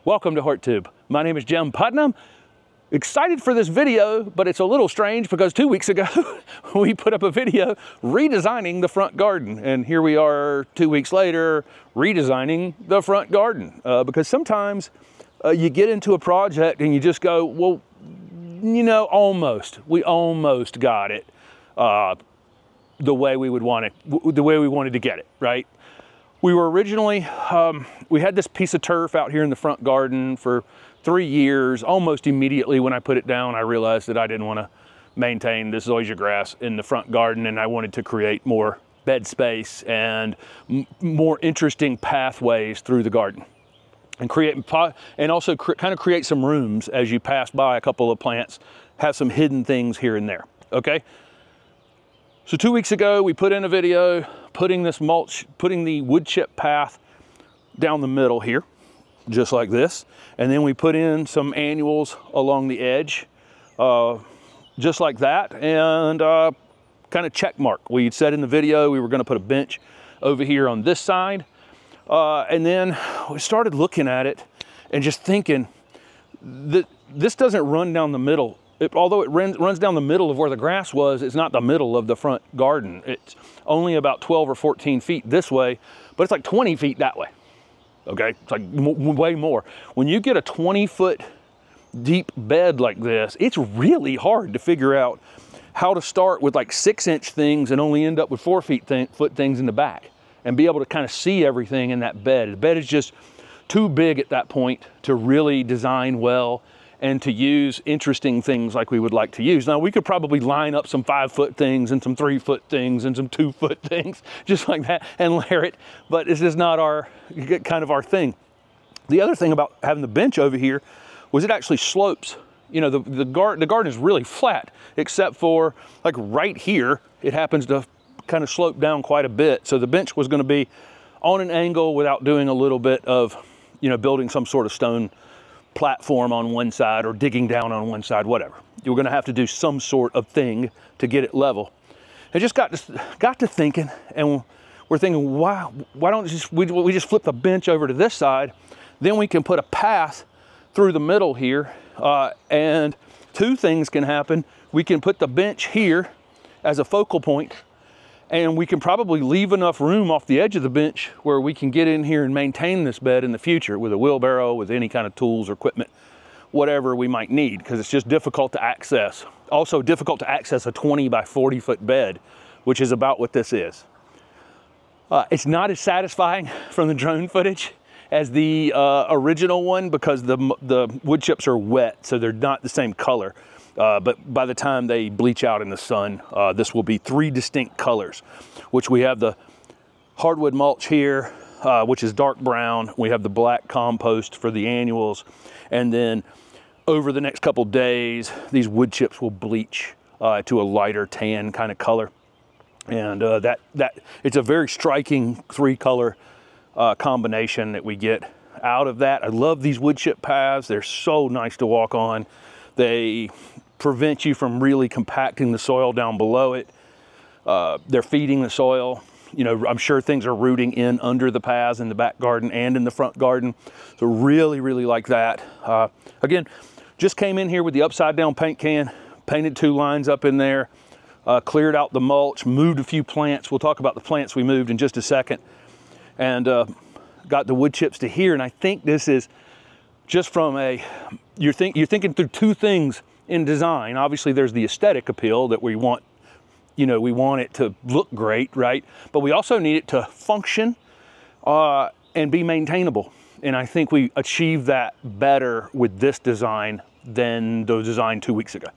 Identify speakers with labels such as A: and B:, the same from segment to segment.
A: Welcome to HortTube. My name is Jim Putnam. Excited for this video, but it's a little strange because 2 weeks ago we put up a video redesigning the front garden, and here we are 2 weeks later redesigning the front garden because sometimes you get into a project and you just go, well, you know, we almost got it the way we would want it, the way we wanted to get it, right? We were originally, we had this piece of turf out here in the front garden for 3 years. Almost immediately when I put it down, I realized that I didn't want to maintain this zoysia grass in the front garden, and I wanted to create more bed space and more interesting pathways through the garden, and also kind of create some rooms as you pass by a couple of plants, have some hidden things here and there, okay? So 2 weeks ago, we put in a video putting this mulch, putting the wood chip path down the middle here, just like this. And then we put in some annuals along the edge, just like that, and kind of check mark. We said in the video we were gonna put a bench over here on this side. And then we started looking at it and just thinking that this doesn't run down the middle. Although it runs down the middle of where the grass was, it's not the middle of the front garden. It's only about 12 or 14 feet this way, but it's like 20 feet that way, okay? It's like way more. When you get a 20-foot deep bed like this, it's really hard to figure out how to start with like 6-inch things and only end up with 4-foot things in the back and be able to kind of see everything in that bed. The bed is just too big at that point to really design well and to use interesting things like we would like to use. Now, we could probably line up some 5-foot things and some 3-foot things and some 2-foot things, just like that, and layer it, but this is not our thing. The other thing about having the bench over here was it actually slopes. You know, the garden is really flat, except for like right here, it happens to kind of slope down quite a bit. So the bench was gonna be on an angle without doing a little bit of, you know, building some sort of stone platform on one side or digging down on one side, whatever. You're gonna have to do some sort of thing to get it level. I just got to thinking, and we're thinking, why don't we just flip the bench over to this side? Then we can put a path through the middle here, and two things can happen. We can put the bench here as a focal point, and we can probably leave enough room off the edge of the bench where we can get in here and maintain this bed in the future with a wheelbarrow, with any kind of tools or equipment, whatever we might need, because it's just difficult to access. Also difficult to access a 20 by 40 foot bed, which is about what this is. It's not as satisfying from the drone footage as the original one because the wood chips are wet, so they're not the same color. But by the time they bleach out in the sun, this will be 3 distinct colors, which we have the hardwood mulch here, which is dark brown. We have the black compost for the annuals. And then over the next couple days, these wood chips will bleach to a lighter tan kind of color. And it's a very striking 3-color combination that we get out of that. I love these wood chip paths. They're so nice to walk on. They prevent you from really compacting the soil down below it. They're feeding the soil. You know, I'm sure things are rooting in under the paths in the back garden and in the front garden. So really, really like that. Again, just came in here with the upside down paint can, painted 2 lines up in there, cleared out the mulch, moved a few plants. We'll talk about the plants we moved in just a second. And got the wood chips to here. And I think this is just from you're thinking through 2 things in design. Obviously there's the aesthetic appeal that we want, you know, we want it to look great, right? But we also need it to function and be maintainable. And I think we achieved that better with this design than the design 2 weeks ago.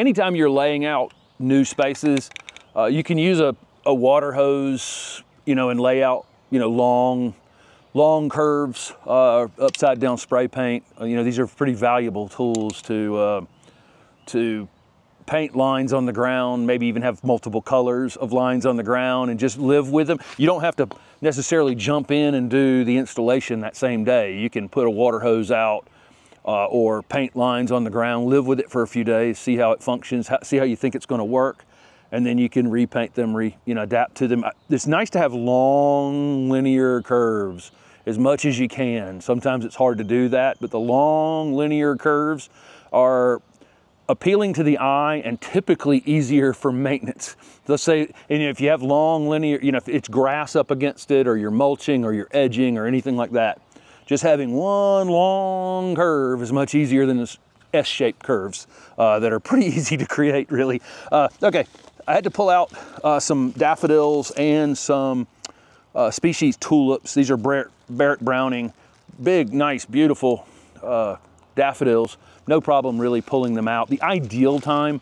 A: anytime you're laying out new spaces, you can use a water hose, you know, and lay out, you know, long curves, upside down spray paint. You know, these are pretty valuable tools to paint lines on the ground, maybe even have multiple colors of lines on the ground and just live with them. You don't have to necessarily jump in and do the installation that same day. You can put a water hose out or paint lines on the ground, live with it for a few days, see how it functions, see how you think it's going to work, and then you can repaint them, adapt to them. It's nice to have long linear curves as much as you can. Sometimes it's hard to do that, but the long linear curves are appealing to the eye and typically easier for maintenance. Let's say, and if you have long linear, you know, if it's grass up against it, or you're mulching or you're edging or anything like that, just having one long curve is much easier than this S-shaped curves that are pretty easy to create, really. Okay, I had to pull out some daffodils and some species tulips. These are Barrett Browning, big, nice, beautiful daffodils. No problem really pulling them out. The ideal time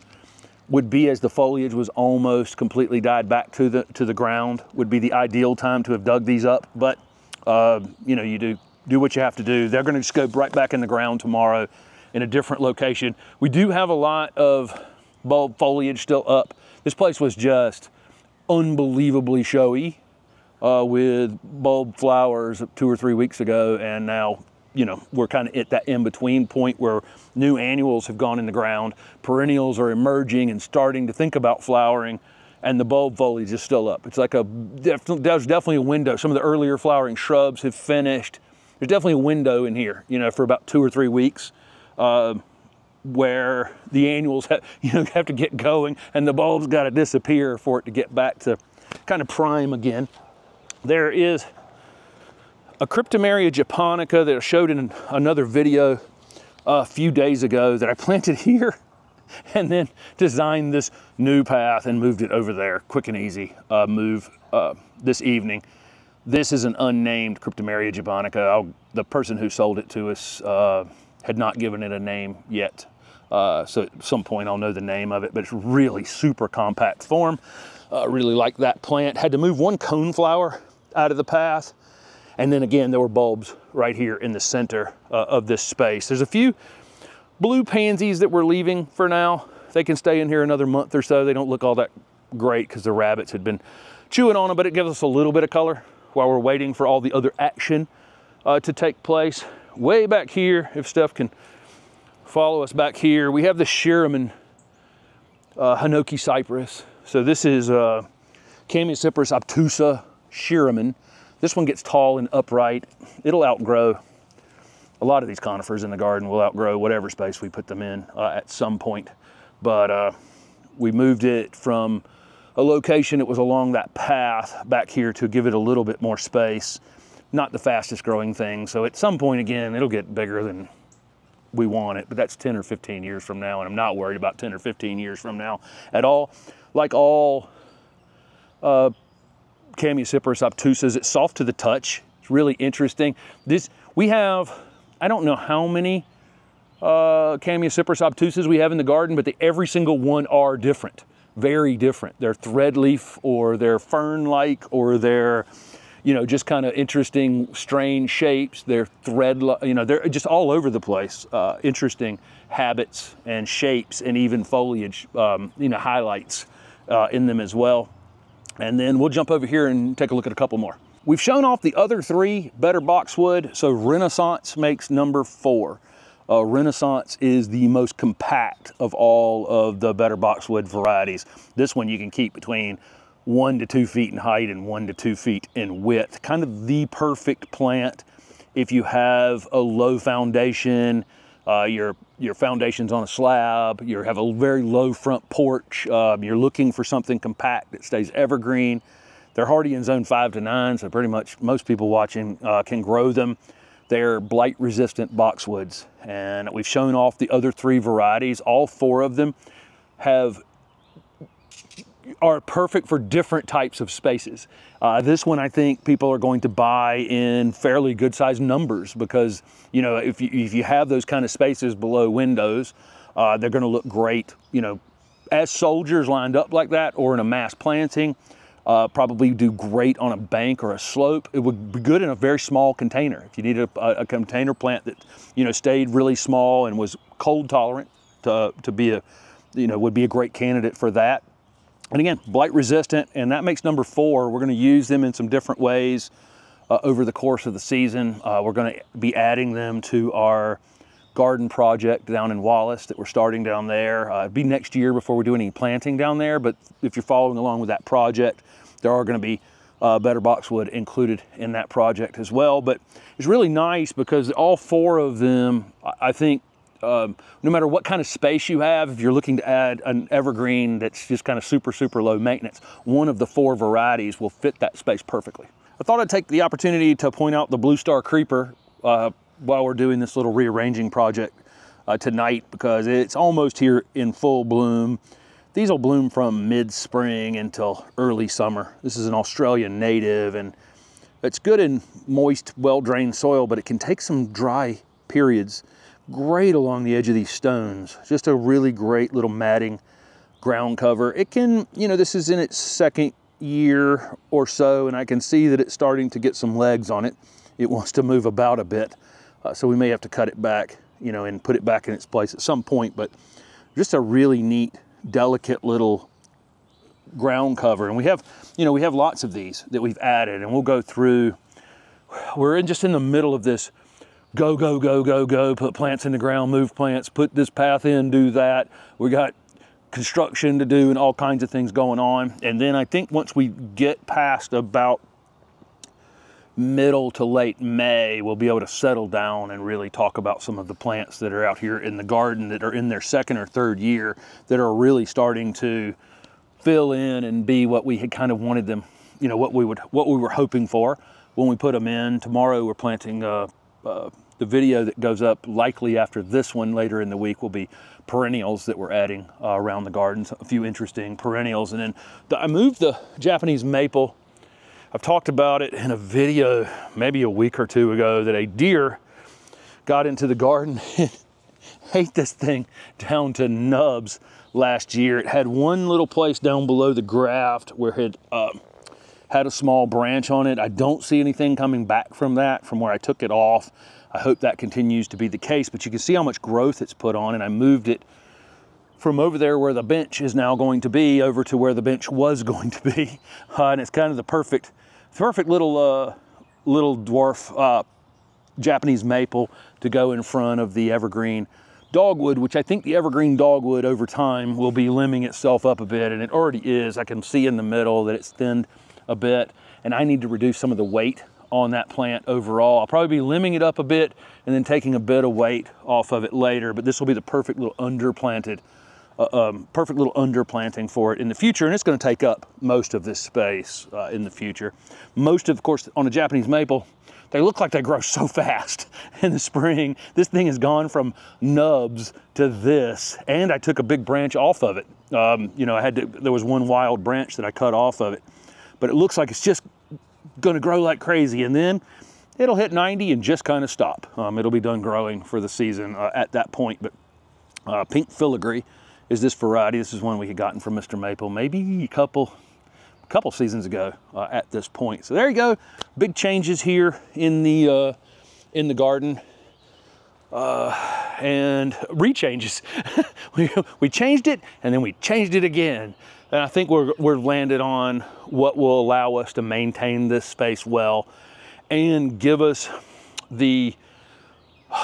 A: would be as the foliage was almost completely died back to the ground, would be the ideal time to have dug these up. But you know, you do what you have to do. They're going to just go right back in the ground tomorrow in a different location. We do have a lot of bulb foliage still up. This place was just unbelievably showy with bulb flowers 2 or 3 weeks ago, and now, you know, we're kind of at that in-between point where new annuals have gone in the ground, perennials are emerging and starting to think about flowering, and the bulb foliage is still up. It's like there's definitely a window. Some of the earlier flowering shrubs have finished. There's definitely a window in here, you know, for about 2 or 3 weeks where the annuals have to get going, and the bulb's got to disappear for it to get back to kind of prime again. There is a Cryptomeria japonica that I showed in another video a few days ago that I planted here and then designed this new path and moved it over there. Quick and easy move this evening. This is an unnamed Cryptomeria japonica. The person who sold it to us had not given it a name yet. So at some point I'll know the name of it, but it's really super compact form. Really like that plant. Had to move one coneflower out of the path. And then again, there were bulbs right here in the center of this space. There's a few blue pansies that we're leaving for now. They can stay in here another month or so. They don't look all that great because the rabbits had been chewing on them, but it gives us a little bit of color while we're waiting for all the other action to take place. Way back here, if Steph can follow us back here, we have the Shiraman Hinoki cypress. So this is Chamaecyparis obtusa Shiraman. This one gets tall and upright. It'll outgrow, a lot of these conifers in the garden will outgrow whatever space we put them in at some point. But we moved it from a location that was along that path back here to give it a little bit more space. Not the fastest growing thing. So at some point, again, it'll get bigger than we want it, but that's 10 or 15 years from now, and I'm not worried about 10 or 15 years from now at all. Like all Chamaecyparis obtusas, it's soft to the touch. It's really interesting. We have, I don't know how many Chamaecyparis obtusas we have in the garden, but every single one are different, very different. They're thread leaf, or they're fern-like, or they're, you know, just kind of interesting, strange shapes. They're thread, you know, they're just all over the place. Interesting habits and shapes, and even foliage, you know, highlights in them as well. And then we'll jump over here and take a look at a couple more. We've shown off the other 3 better boxwood. So Renaissance makes number 4. Renaissance is the most compact of all of the better boxwood varieties. This one you can keep between 1 to 2 feet in height and 1 to 2 feet in width. Kind of the perfect plant if you have a low foundation, your foundation's on a slab, you have a very low front porch, you're looking for something compact that stays evergreen. They're hardy in zone 5 to 9, so pretty much most people watching can grow them. They're blight resistant boxwoods, and we've shown off the other 3 varieties. All 4 of them are perfect for different types of spaces. This one I think people are going to buy in fairly good sized numbers because, you know, if you have those kind of spaces below windows, they're going to look great, you know, as soldiers lined up like that or in a mass planting. Probably do great on a bank or a slope. It would be good in a very small container. If you needed a container plant that, you know, stayed really small and was cold tolerant to be a, you know, would be a great candidate for that. And again, blight resistant, and that makes number 4. We're going to use them in some different ways over the course of the season. We're going to be adding them to our garden project down in Wallace that we're starting down there. It'll be next year before we do any planting down there, but if you're following along with that project, there are going to be better boxwood included in that project as well. But it's really nice because all 4 of them, I think, no matter what kind of space you have, if you're looking to add an evergreen that's just kind of super, super low maintenance, one of the 4 varieties will fit that space perfectly. I thought I'd take the opportunity to point out the Blue Star Creeper while we're doing this little rearranging project tonight, because it's almost here in full bloom. These will bloom from mid-spring until early summer. This is an Australian native, and it's good in moist, well-drained soil, but it can take some dry periods. Great along the edge of these stones. Just a really great little matting ground cover. It can, you know, this is in its 2nd year or so, and I can see that it's starting to get some legs on it. It wants to move about a bit, so we may have to cut it back, you know, and put it back in its place at some point. But just a really neat, delicate little ground cover. And we have, you know, we have lots of these that we've added, and we'll go through. We're just in the middle of this go, go, go, go, go, put plants in the ground, move plants, put this path in, do that. We got construction to do and all kinds of things going on. And then I think once we get past about middle to late May, we'll be able to settle down and really talk about some of the plants that are out here in the garden that are in their 2nd or 3rd year, that are really starting to fill in and be what we had kind of wanted them, you know, what we were hoping for when we put them in. Tomorrow we're planting the video that goes up likely after this one later in the week will be perennials that we're adding around the gardens, a few interesting perennials. And then I moved the Japanese maple. I've talked about it in a video maybe a week or 2 ago, that a deer got into the garden and ate this thing down to nubs last year. It had one little place down below the graft where it had a small branch on it. I don't see anything coming back from that, from where I took it off. I hope that continues to be the case, but you can see how much growth it's put on, and I moved it from over there where the bench is now going to be over to where the bench was going to be. And it's kind of the perfect little dwarf Japanese maple to go in front of the evergreen dogwood, which I think the evergreen dogwood over time will be limbing itself up a bit, and it already is. I can see in the middle that it's thinned a bit, and I need to reduce some of the weight on that plant overall. I'll probably be limbing it up a bit and then taking a bit of weight off of it later, but this will be the perfect little underplanted, perfect little underplanting for it in the future, and it's going to take up most of this space in the future. Most of course, on a Japanese maple, they look like they grow so fast in the spring. This thing has gone from nubs to this, and I took a big branch off of it. You know, there was one wild branch that I cut off of it, but it looks like it's just going to grow like crazy, and then it'll hit 90 and just kind of stop. It'll be done growing for the season at that point. But pink filigree is this variety. This is one we had gotten from Mr. Maple maybe a couple seasons ago at this point. So there you go. Big changes here in the garden. And rechanges. we changed it, and then we changed it again. And I think we're landed on what will allow us to maintain this space well and give us the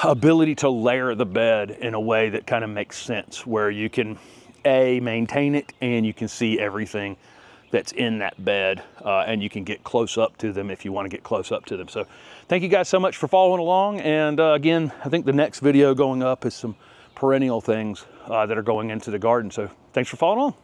A: ability to layer the bed in a way that kind of makes sense, where you can maintain it, and you can see everything that's in that bed, and you can get close up to them if you want to get close up to them. So thank you guys so much for following along. And again, I think the next video going up is some perennial things that are going into the garden. So thanks for following along.